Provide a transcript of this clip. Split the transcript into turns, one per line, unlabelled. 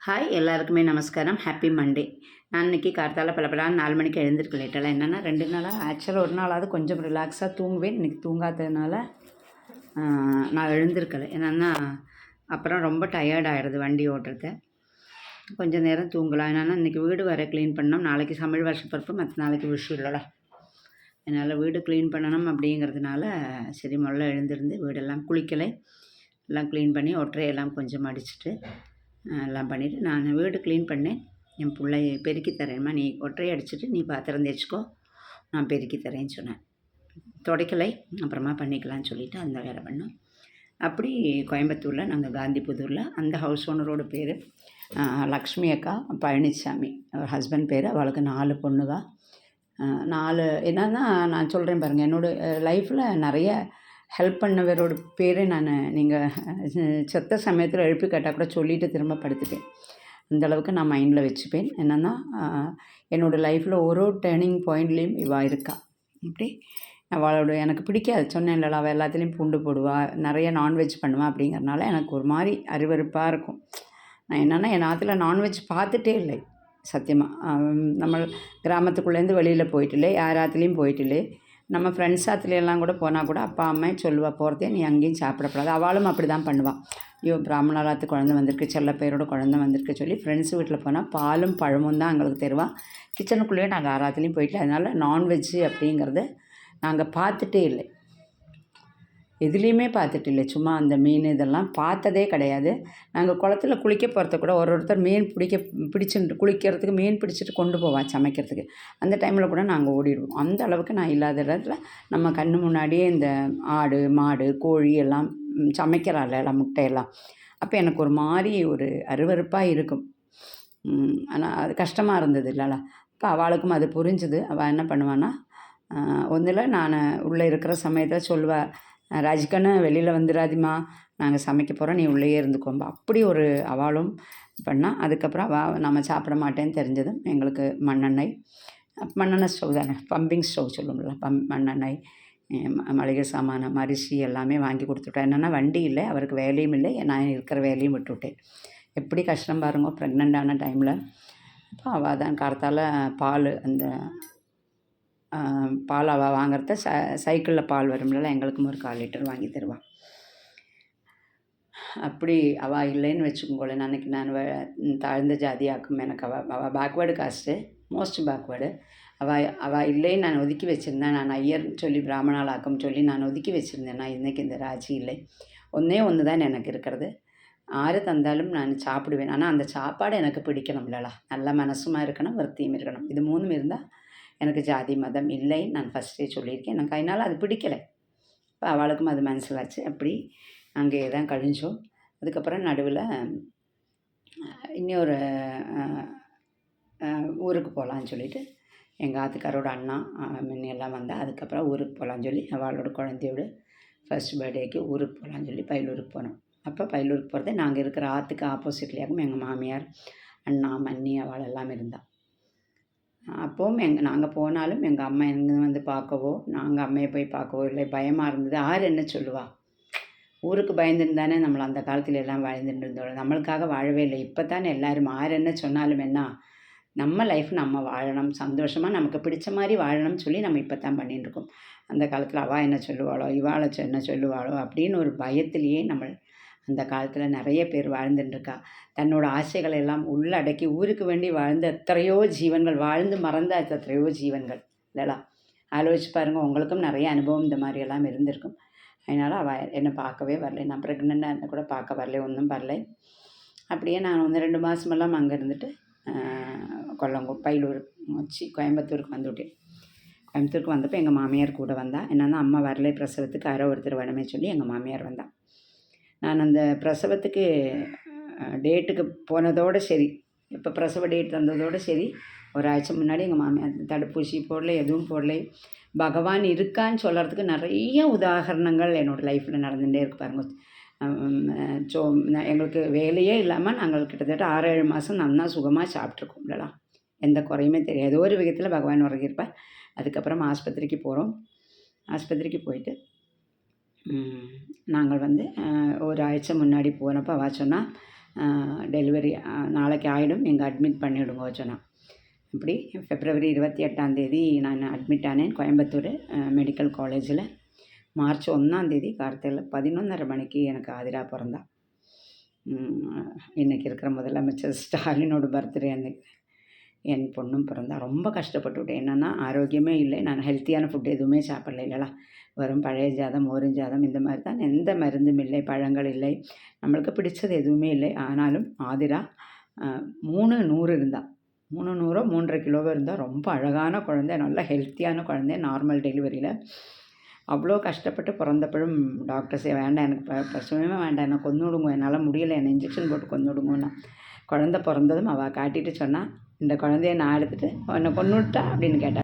Hi எல்லாருக்குமே நமஸ்காரம். Happy Monday. நான் இன்றைக்கி கார்த்தால பலப்பலான்னு 4 மணிக்கு எழுந்திருக்க லேட்டெல்லாம் என்னென்னா 2 நாளாக ஆக்சுவலாக ஒரு நாளாவது கொஞ்சம் ரிலாக்ஸாக தூங்குவேன். இன்றைக்கி தூங்காததுனால நான் எழுந்திருக்கலை. என்னென்னா அப்புறம் ரொம்ப டயர்ட் ஆகிடுது வண்டி ஓட்டுறது. கொஞ்சம் நேரம் தூங்கலாம். என்னென்னா இன்றைக்கி வீடு வர க்ளீன் பண்ணோம். நாளைக்கு தமிழ் வருஷப்பிறப்பு, மற்ற நாளைக்கு விஷயம் இல்லைடா. என்னால் வீடு க்ளீன் பண்ணணும் அப்படிங்கிறதுனால சரி முதல்ல எழுந்திருந்து வீடெல்லாம் குளிக்கலை, எல்லாம் க்ளீன் பண்ணி ஒற்றையெல்லாம் கொஞ்சம் அடிச்சுட்டு எல்லாம் பண்ணிவிட்டு நான் வீடு க்ளீன் பண்ணேன். என் பிள்ளை பெருக்கி தரேன்மா, நீ ஒற்றையை அடிச்சுட்டு நீ பாத்திரம் தேய்ச்சிக்கோ, நான் பெருக்கி தரேன்னு சொன்னேன். துடைக்கலை, அப்புறமா பண்ணிக்கலான்னு சொல்லிவிட்டு அந்த வேலை பண்ணோம். அப்படி கோயம்புத்தூரில் நாங்கள் காந்திபுதூரில் அந்த ஹவுஸ் ஓனரோட பேர் லக்ஷ்மி அக்கா பழனிசாமி, அவர் ஹஸ்பண்ட் பேர். அவளுக்கு 4 பொண்ணுங்க. 4 என்னன்னா நான் சொல்கிறேன் பாருங்கள், என்னோடய லைஃப்பில் நிறைய ஹெல்ப் பண்ணவரோட பேரை நீங்கள் செத்த சமயத்தில் எழுப்பி கேட்டால் கூட சொல்லிவிட்டு திரும்ப படுத்துட்டேன். அந்தளவுக்கு நான் மைண்டில் வச்சுப்பேன். என்னென்னா என்னோடய லைஃப்பில் ஒரு டேர்னிங் பாயிண்ட்லேயும் இவள் இருக்கா. அப்படி அவளோட எனக்கு பிடிக்காது, சொன்னேன் இல்லைல்ல, அவள் எல்லாத்துலேயும் பூண்டு போடுவாள், நிறைய நான்வெஜ் பண்ணுவாள். அப்படிங்கிறனால எனக்கு ஒரு மாதிரி அருவருப்பாக இருக்கும். நான் என்னென்னா என் ஆற்றுல நான்வெஜ் பார்த்துட்டே இல்லை சத்தியமாக. நம்ம கிராமத்துக்குள்ளேருந்து வெளியில் போயிட்டுலே, யார் ஆற்றுலேயும் போயிட்டுலே, நம்ம ஃப்ரெண்ட்ஸ் ஆற்றுலையெல்லாம் கூட போனால் கூட அப்பா அம்மா சொல்லுவாள், போகிறதே நீ அங்கேயும் சாப்பிடக்கூடாது. அவளும் அப்படி தான் பண்ணுவாள். ஐயோ பிராமணராத்து குழந்தை வந்திருக்கு, செல்ல பேரோட குழந்தை வந்திருக்கு சொல்லி ஃப்ரெண்ட்ஸ் வீட்டில் போனால் பாலும் பழமும் தான் எங்களுக்கு தருவாள். கிச்சனுக்குள்ளேயே நாங்கள் ஆறாத்துலேயும் போயிட்டு, அதனால் நான்வெஜ்ஜு அப்படிங்கிறத நாங்கள் பார்த்துட்டே இல்லை, எதுலேயுமே பார்த்துட்டு இல்லை. சும்மா அந்த மீன் இதெல்லாம் பார்த்ததே கிடையாது. நாங்கள் குளத்துல குளிக்க போகிறத கூட ஒருத்தர் மீன் பிடிச்சிட்டு குளிக்கிறதுக்கு மீன் பிடிச்சிட்டு கொண்டு போவான் சமைக்கிறதுக்கு. அந்த டைமில் கூட நாங்கள் ஓடிடுவோம். அந்த அளவுக்கு நான் இல்லாத இடத்துல நம்ம கண்ணு முன்னாடியே இந்த ஆடு மாடு கோழி எல்லாம் சமைக்கிறாள் எல்லாம் முட்டையெல்லாம். அப்போ எனக்கு ஒரு மாதிரி ஒரு அருவருப்பாக இருக்கும். ஆனால் அது கஷ்டமாக இருந்தது இல்லைல்ல. அப்போ அவளுக்கும் அது புரிஞ்சுது. அவள் என்ன பண்ணுவான்னா, ஒன்றில் நான் உள்ளே இருக்கிற சமயத்தில் சொல்லுவாள், ராஜிக்கண்ணு வெளியில் வந்துடாதிம்மா, நாங்கள் சமைக்க போகிறோம், நீ உள்ளேயே இருந்துக்கோம்பா. அப்படி ஒரு அவளும் பண்ணால். அதுக்கப்புறம் நம்ம சாப்பிட மாட்டேன்னு தெரிஞ்சதும் எங்களுக்கு மண்ணெண்ணெய் ஸ்டவ் தானே, பம்பிங் ஸ்டவ் சொல்லுவோம்ல, மண்ணெண்ணெய், மளிகை சாமான், அரிசி எல்லாமே வாங்கி கொடுத்துட்டேன். என்னென்னா வண்டி இல்லை, அவருக்கு வேலையும் இல்லை, நான் இருக்கிற வேலையும் விட்டுவிட்டேன். எப்படி கஷ்டம் பாருங்க ப்ரெக்னெண்ட்டான டைமில். அப்போ அவள் தான் கார்த்தால பால், அந்த பால் அவள் வாங்குறத சைக்கிளில் பால் வரும்ல, எங்களுக்கும் ஒரு 1/4 லிட்டர் வாங்கி தருவாள். அப்படி அவள் இல்லைன்னு வச்சுக்கோங்களேன், அன்றைக்கி நான் தாழ்ந்த ஜாதியாக்கும். எனக்கு அவள் பேக்வேர்டு காஸ்ட்டு, மோஸ்ட் பேக்வேர்டு. அவள் இல்லைன்னு நான் ஒதுக்கி வச்சுருந்தேன். நான் ஐயர்னு சொல்லி பிராமணாலாக்கம் சொல்லி நான் ஒதுக்கி வச்சுருந்தேன். நான் இன்றைக்கி இந்த ராஜி இல்லை. ஒன்று தான் எனக்கு இருக்கிறது. 6 தந்தாலும் நான் சாப்பிடுவேன். ஆனால் அந்த சாப்பாடு எனக்கு பிடிக்கணும் இல்லைலா, நல்ல மனசுமாக இருக்கணும், விருத்தியும் இருக்கணும். இது 3 இருந்தால் எனக்கு ஜாதி மதம் இல்லைன்னு நான் ஃபஸ்ட்டே சொல்லியிருக்கேன். எனக்கு அதனால் அது பிடிக்கலை. இப்போ அவளுக்கும் அது மனசில் ஆச்சு. அப்படி அங்கேயே தான் கழிஞ்சோம். அதுக்கப்புறம் நடுவில் இன்னொரு ஊருக்கு போகலான்னு சொல்லிவிட்டு எங்கள் ஆத்துக்காரோட அண்ணா முன்னெல்லாம் வந்தால், அதுக்கப்புறம் ஊருக்கு போகலான்னு சொல்லி அவளோட குழந்தையோட ஃபஸ்ட் பர்த்டேக்கு ஊருக்கு போகலான்னு சொல்லி பையலூருக்கு போனோம். அப்போ பையலூருக்கு போகிறதே நாங்கள் இருக்கிற ஆற்றுக்கு ஆப்போசிட்லேயாகவும் எங்கள் மாமியார், அண்ணா, மன்னி அவள் எல்லாம் இருந்தாள். அப்போவும் நாங்கள் போனாலும் எங்கள் அம்மா எங்கே வந்து பார்க்கவோ, நாங்கள் அம்மையை போய் பார்க்கவோ இல்லை, பயமாக இருந்தது. யார் என்ன சொல்லுவா, ஊருக்கு பயந்துன்னு தானே நம்மளை அந்த காலத்தில் எல்லாம் வாழ்ந்துட்டு இருந்தோம். நம்மளுக்காக வாழவே இல்லை. இப்போ தானே எல்லோரும் யார் என்ன சொன்னாலும் என்ன, நம்ம லைஃப் நம்ம வாழணும், சந்தோஷமாக நமக்கு பிடிச்ச மாதிரி வாழணும்னு சொல்லி நம்ம இப்போ தான் பண்ணிட்டுருக்கோம். அந்த காலத்தில் அவள் என்ன சொல்லுவாளோ, இவாளை என்ன சொல்லுவாளோ அப்படின்னு ஒரு பயத்திலேயே நம்ம அந்த காலத்தில் நிறைய பேர் வாழ்ந்துட்டுருக்கா. தன்னோட ஆசைகளை எல்லாம் உள்ளடக்கி ஊருக்கு வேண்டி வாழ்ந்த எத்தனையோ ஜீவன்கள், வாழ்ந்து மறந்த எத்தனையோ ஜீவன்கள் இல்லைலா. ஆலோசிச்சு பாருங்கள், உங்களுக்கும் நிறைய அனுபவம் இந்த மாதிரியெல்லாம் இருந்திருக்கும். அதனால் அவள் என்னை பார்க்கவே வரல. நான் ப்ரெக்னெண்ட்டாக இருந்தால் கூட பார்க்க வரல, ஒன்றும் வரல. அப்படியே நான் 2 மாதமெல்லாம் அங்கே இருந்துட்டு பையலூர் கோயம்புத்தூருக்கு வந்துவிட்டேன். கோயம்புத்தூருக்கு வந்தப்போ எங்கள் மாமியார் கூட வந்தால். என்னென்னா அம்மா வரலை பிரசவத்துக்கு, யாரோ ஒருத்தர் வேணுமே சொல்லி எங்கள் மாமியார் வந்தாள். நான் அந்த பிரசவத்துக்கு டேட்டுக்கு போனதோடு சரி, இப்போ பிரசவ டேட் தந்ததோடு சரி, ஒரு ஆഴ്ച முன்னாடி எங்கள் மாமியார் தடுப்பூசி போடலை, எதுவும் போடலை. பகவான் இருக்கான்னு சொல்கிறதுக்கு நிறைய உதாரணங்கள் என்னோடய லைஃப்பில் நடந்துகிட்டே இருக்கு பாருங்க. எங்களுக்கு வேலையே இல்லாமல் நாங்கள் கிட்டத்தட்ட 6-7 மாதம் நல்லா சுகமாக சாப்பிட்ருக்கோம் இல்லைலா. எந்த குறையுமே தெரியாது. ஏதோ ஒரு விதத்தில் பகவான் உறங்கியிருப்பார். அதுக்கப்புறம் ஆஸ்பத்திரிக்கு போகிறோம். ஆஸ்பத்திரிக்கு போயிட்டு நாங்கள் ஒரு ஆഴ്ച முன்னாடி போனப்போ அவள் சொன்னால், டெலிவரி நாளைக்கு ஆகிடும், நீங்கள் அட்மிட் பண்ணிவிடுங்க சொன்னா. இப்படி February 28 நான் அட்மிட் ஆனேன் கோயம்புத்தூர் மெடிக்கல் காலேஜில். March 1 கார்த்தால 11:30 மணிக்கு எனக்கு ஆதிரா பிறந்தா. இன்றைக்கி இருக்கிற முதலமைச்சர் ஸ்டாலினோட பர்த்டே அன்றைக்கி என் பொண்ணும் பிறந்தா. ரொம்ப கஷ்டப்பட்டுவிட்டேன். என்னென்னா ஆரோக்கியமே இல்லை, நான் ஹெல்த்தியான ஃபுட் எதுவுமே சாப்பிடல இல்லைங்களா. வெறும் பழைய சாதம், மோரிஞ்சாதம் இந்த மாதிரி தான். எந்த மருந்தும் இல்லை, பழங்கள் இல்லை, நம்மளுக்கு பிடிச்சது எதுவுமே இல்லை. ஆனாலும் ஆதிரா 300 இருந்தா. 300 3.5 கிலோவோ இருந்தால். ரொம்ப அழகான குழந்தை, நல்ல ஹெல்த்தியான குழந்தை. நார்மல் டெலிவரியில் அவ்வளோ கஷ்டப்பட்டு பிறந்தப்பழும் டாக்டர்ஸே வேண்டாம், எனக்கு பிரசவமே வேண்டாம், என்னை கொன்று விடுங்க, என்னால் முடியலை, என்னை இன்ஜெக்ஷன் போட்டு கொன்று விடுங்கன்னா. குழந்த பிறந்ததும் அவள் காட்டிட்டு சொன்னால், இந்த குழந்தைய நான் எடுத்துகிட்டு என்னை கொன்று விட்டா அப்படின்னு கேட்டாள்.